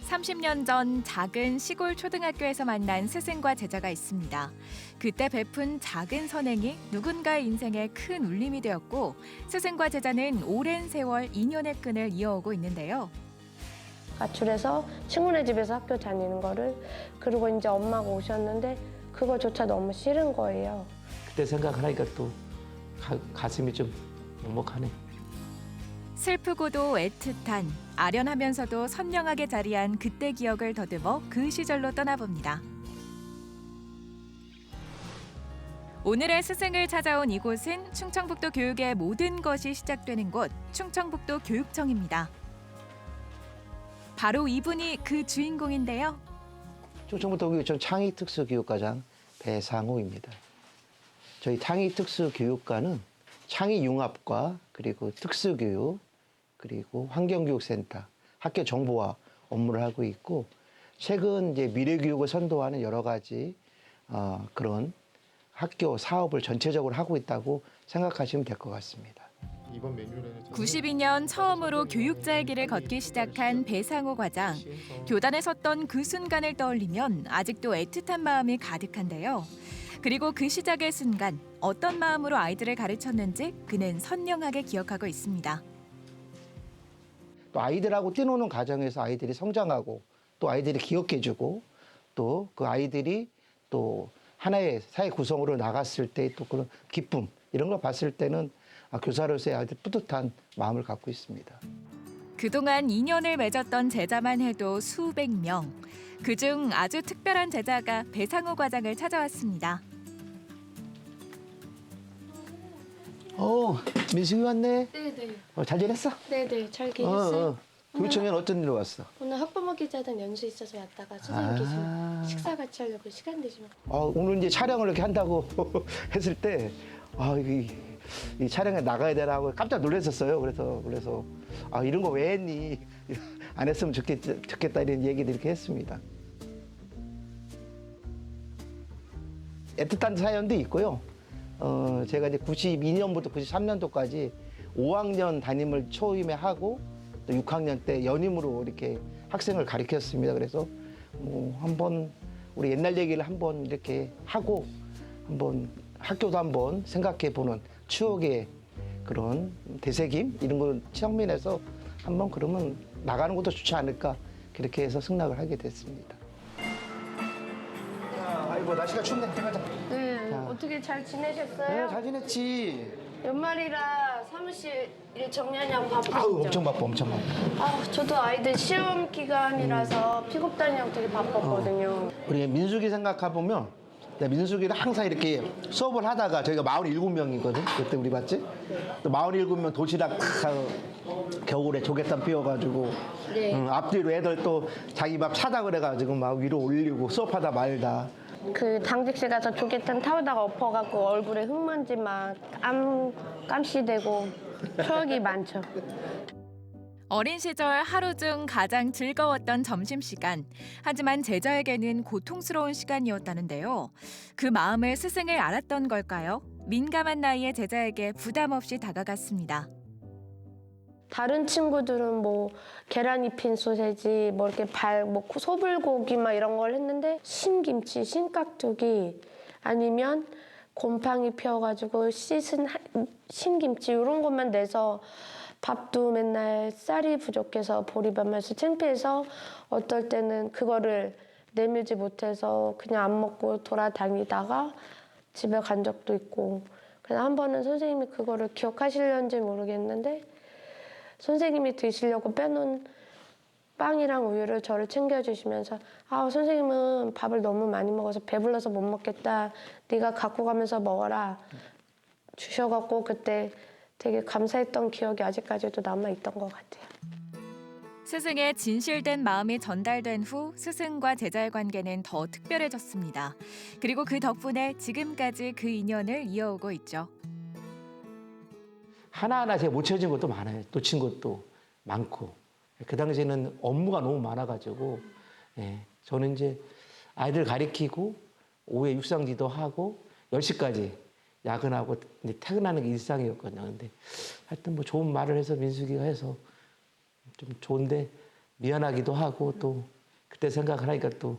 30년 전 작은 시골 초등학교에서 만난 스승과 제자가 있습니다. 그때 베푼 작은 선행이 누군가의 인생에 큰 울림이 되었고 스승과 제자는 오랜 세월 인연의 끈을 이어오고 있는데요. 가출해서 친구네 집에서 학교 다니는 거를 그리고 이제 엄마가 오셨는데 그거조차 너무 싫은 거예요. 그때 생각하니까 또 가슴이 좀 먹먹하네. 슬프고도 애틋한 아련하면서도 선명하게 자리한 그때 기억을 더듬어 그 시절로 떠나봅니다. 오늘의 스승을 찾아온 이곳은 충청북도 교육의 모든 것이 시작되는 곳 충청북도 교육청입니다. 바로 이분이 그 주인공인데요. 충청북도 교육청 창의특수교육과장 배상호입니다. 저희 창의특수교육과는 창의융합과 그리고 특수교육 그리고 환경교육센터, 학교 정보화 업무를 하고 있고 최근 이제 미래교육을 선도하는 여러 가지 그런 학교 사업을 전체적으로 하고 있다고 생각하시면 될 것 같습니다. 92년 처음으로 교육자의 길을 걷기 시작한 배상호 과장. 교단에 섰던 그 순간을 떠올리면 아직도 애틋한 마음이 가득한데요. 그리고 그 시작의 순간 어떤 마음으로 아이들을 가르쳤는지 그는 선명하게 기억하고 있습니다. 또 아이들하고 뛰노는 과정에서 아이들이 성장하고 또 아이들이 기억해주고 또 그 아이들이 또 하나의 사회 구성으로 나갔을 때 또 그런 기쁨 이런 걸 봤을 때는 교사로서의 아주 뿌듯한 마음을 갖고 있습니다. 그동안 인연을 맺었던 제자만 해도 수백 명. 그중 아주 특별한 제자가 배상호 과장을 찾아왔습니다. 민숙이 왔네. 네네. 잘 지냈어? 네네. 잘 계셨어요? 교육청에는 어떤 일로 왔어? 오늘 학부모 기자단 연수 있어서 왔다가 선생님 계시면 식사 같이 하려고 시간 되시면. 오늘 이제 촬영을 이렇게 한다고 했을 때 이 촬영에 나가야 되라고 깜짝 놀랐었어요. 그래서 이런 거 왜 했니? 안 했으면 좋겠다 이런 얘기들 이렇게 했습니다. 애틋한 사연도 있고요. 제가 이제 92년부터 93년도까지 5학년 담임을 초임에 하고 또 6학년 때 연임으로 이렇게 학생을 가르쳤습니다. 그래서 한번 우리 옛날 얘기를 한번 이렇게 하고 한번 학교도 한번 생각해 보는 추억의 그런 되새김 이런 걸 측면에서 한번 그러면 나가는 것도 좋지 않을까 그렇게 해서 승낙을 하게 됐습니다. 아이고 날씨가 춥네. 가자. 네. 자. 어떻게 잘 지내셨어요? 네, 잘 지냈지. 연말이라 사무실 일 정리하냐고 바쁘시죠? 엄청 바빠, 엄청 바빠. 저도 아이들 시험 기간이라서 픽업 다니느라고 되게 바빴거든요. 우리 민숙이 생각해 보면 민숙이를 항상 이렇게 수업을 하다가 저희가 47명이거든. 그때 우리 봤지? 또 47명 도시락 탁 겨울에 조개탕 피워가지고 네. 앞뒤로 애들 또 자기 밥 차다 그래가지고 막 위로 올리고 수업하다 말다. 그 당직실 가서 조개탕 타오다가 엎어갖고 얼굴에 흙먼지 막 깜시되고 추억이 많죠. 어린 시절 하루 중 가장 즐거웠던 점심시간. 하지만 제자에게는 고통스러운 시간이었다는데요. 그 마음을 스승을 알았던 걸까요? 민감한 나이의 제자에게 부담 없이 다가갔습니다. 다른 친구들은 뭐 계란 입힌 소세지, 뭐 이렇게 소불고기 막 이런 걸 했는데 신김치, 신깍두기 아니면 곰팡이 피워가지고 씻은 신김치 이런 것만 내서 밥도 맨날 쌀이 부족해서 보리밥만서 창피해서 어떨 때는 그거를 내밀지 못해서 그냥 안 먹고 돌아다니다가 집에 간 적도 있고 그래서 한 번은 선생님이 그거를 기억하시려는지 모르겠는데 선생님이 드시려고 빼놓은 빵이랑 우유를 저를 챙겨주시면서 선생님은 밥을 너무 많이 먹어서 배불러서 못 먹겠다. 네가 갖고 가면서 먹어라. 주셔갖고 그때 되게 감사했던 기억이 아직까지도 남아있던 것 같아요. 스승의 진실된 마음이 전달된 후 스승과 제자의 관계는 더 특별해졌습니다. 그리고 그 덕분에 지금까지 그 인연을 이어오고 있죠. 하나하나 제가 못 찾은 것도 많아요. 놓친 것도 많고. 그 당시에는 업무가 너무 많아가지고 저는 이제 아이들 가리키고 오후에 육상지도 하고 10시까지 야근하고 이제 퇴근하는 게 일상이었거든요. 근데 하여튼 뭐 좋은 말을 해서 민숙이가 해서 좀 좋은데 미안하기도 하고 또 그때 생각을 하니까 또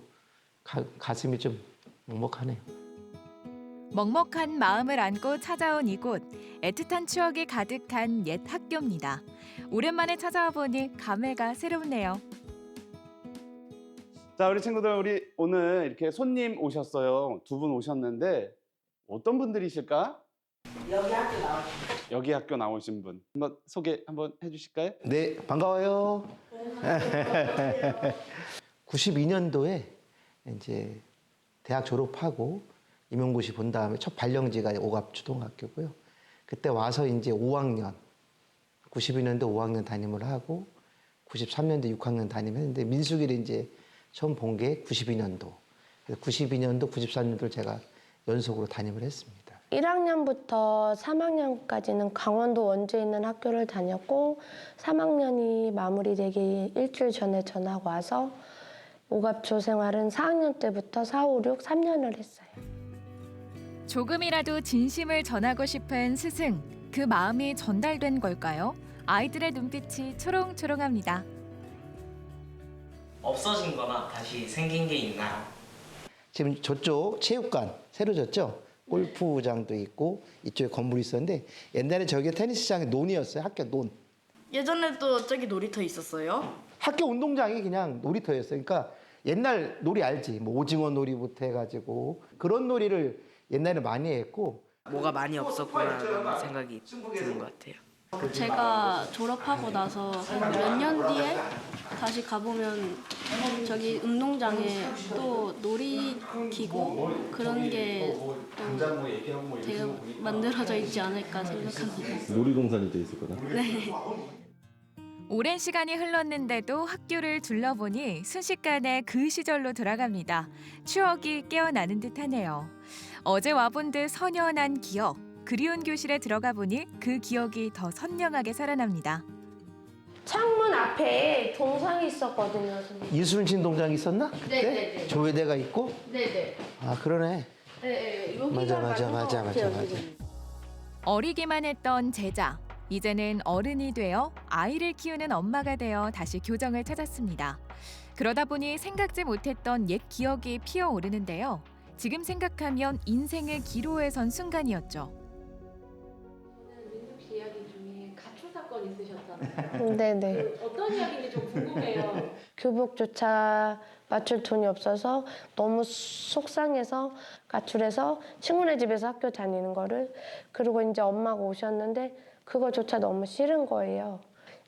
가슴이 좀 먹먹하네요. 먹먹한 마음을 안고 찾아온 이곳, 애틋한 추억이 가득한 옛 학교입니다. 오랜만에 찾아와 보니 감회가 새롭네요. 자, 우리 친구들, 우리 오늘 이렇게 손님 오셨어요. 두 분 오셨는데 어떤 분들이실까? 여기 학교 나오신 분. 한번 소개 한번 해주실까요? 네, 반가워요. 92년도에 이제 대학 졸업하고 임용고시 본 다음에 첫 발령지가 오갑초등학교고요. 그때 와서 이제 5학년, 92년도 5학년 담임을 하고 93년도 6학년 담임했는데 민수기를 이제 처음 본 게 92년도. 그래서 92년도, 93년도를 제가 연속으로 담임을 했습니다. 1학년부터 3학년까지는 강원도 원주에 있는 학교를 다녔고 3학년이 마무리되기 일주일 전에 전화가 와서 오갑초 생활은 4학년 때부터 4, 5, 6, 3년을 했어요. 조금이라도 진심을 전하고 싶은 스승, 그 마음이 전달된 걸까요? 아이들의 눈빛이 초롱초롱합니다. 없어진 거나 다시 생긴 게 있나요? 지금 저쪽 체육관 새로 졌죠? 골프장도 있고 이쪽에 건물이 있었는데 옛날에 저기 테니스장이 논이었어요. 학교 논. 예전에도 저기 놀이터 있었어요? 학교 운동장이 그냥 놀이터였어요. 그러니까 옛날 놀이 알지? 뭐 오징어 놀이부터 해가지고 그런 놀이를 옛날에 많이 했고. 뭐가 많이 없었구나라는 생각이 드는 것 같아요. 제가 졸업하고 나서 한 몇 년 뒤에 다시 가보면 저기 운동장에 또 놀이기구 그런 게 또 되게 만들어져 있지 않을까 생각합니다. 놀이동산이 돼 있을 거다. 네. 오랜 시간이 흘렀는데도 학교를 둘러보니 순식간에 그 시절로 돌아갑니다. 추억이 깨어나는 듯하네요. 어제 와본 듯 선연한 기억. 그리운 교실에 들어가 보니 그 기억이 더 선명하게 살아납니다. 창문 앞에 동상이 있었거든요, 선생님. 이순신 동장 있었나? 그때? 네네네. 조회대가 있고? 네네. 아 그러네. 네, 맞아. 어리기만 했던 제자. 이제는 어른이 되어 아이를 키우는 엄마가 되어 다시 교정을 찾았습니다. 그러다 보니 생각지 못했던 옛 기억이 피어오르는데요. 지금 생각하면 인생의 기로에 선 순간이었죠. 민숙 씨 이야기 중에 가출 사건 있으셨잖아요. 네네. 어떤 이야기인지 좀 궁금해요. 교복조차 맞출 돈이 없어서 너무 속상해서 가출해서 친구네 집에서 학교 다니는 거를 그리고 이제 엄마가 오셨는데 그거조차 너무 싫은 거예요.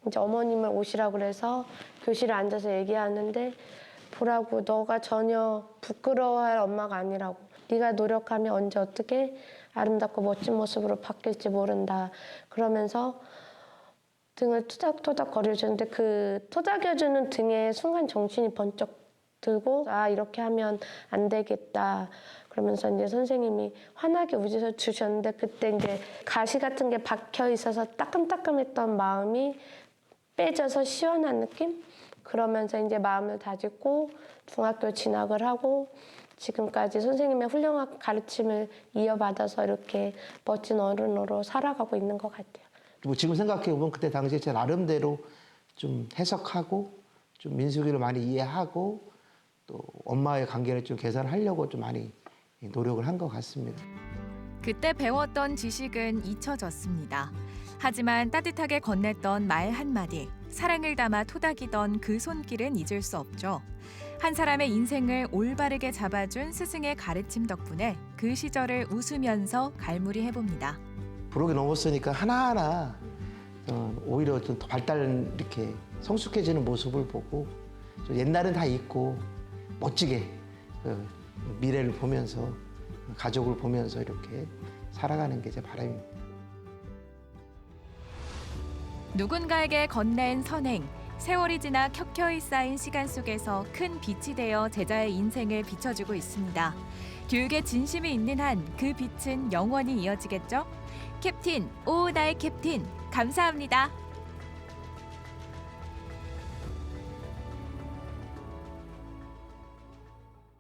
이제 어머님을 오시라고 그래서 교실에 앉아서 얘기하는데 보라고 너가 전혀 부끄러워할 엄마가 아니라고 네가 노력하면 언제 어떻게 아름답고 멋진 모습으로 바뀔지 모른다 그러면서 등을 토닥토닥 거려주는데 그 토닥여주는 등에 순간 정신이 번쩍 들고 아 이렇게 하면 안 되겠다 그러면서 이제 선생님이 환하게 웃으셔 주셨는데 그때 이제 가시 같은 게 박혀 있어서 따끔따끔했던 마음이 빼져서 시원한 느낌? 그러면서 이제 마음을 다잡고 중학교 진학을 하고 지금까지 선생님의 훌륭한 가르침을 이어받아서 이렇게 멋진 어른으로 살아가고 있는 것 같아요. 뭐 지금 생각해 보면 그때 당시에 제 나름대로 좀 해석하고 좀 민숙이를 많이 이해하고 또 엄마의 관계를 좀 개선하려고 좀 많이 노력을 한 것 같습니다. 그때 배웠던 지식은 잊혀졌습니다. 하지만 따뜻하게 건넸던 말 한마디, 사랑을 담아 토닥이던 그 손길은 잊을 수 없죠. 한 사람의 인생을 올바르게 잡아준 스승의 가르침 덕분에 그 시절을 웃으면서 갈무리해봅니다. 부록이 넘었으니까 하나하나 오히려 좀 더 발달 이렇게 성숙해지는 모습을 보고 좀 옛날은 다 잊고 멋지게 미래를 보면서 가족을 보면서 이렇게 살아가는 게 제 바람입니다. 누군가에게 건넨 선행, 세월이 지나 켜켜이 쌓인 시간 속에서 큰 빛이 되어 제자의 인생을 비춰주고 있습니다. 교육에 진심이 있는 한 그 빛은 영원히 이어지겠죠? 캡틴, 오 나의 캡틴, 감사합니다.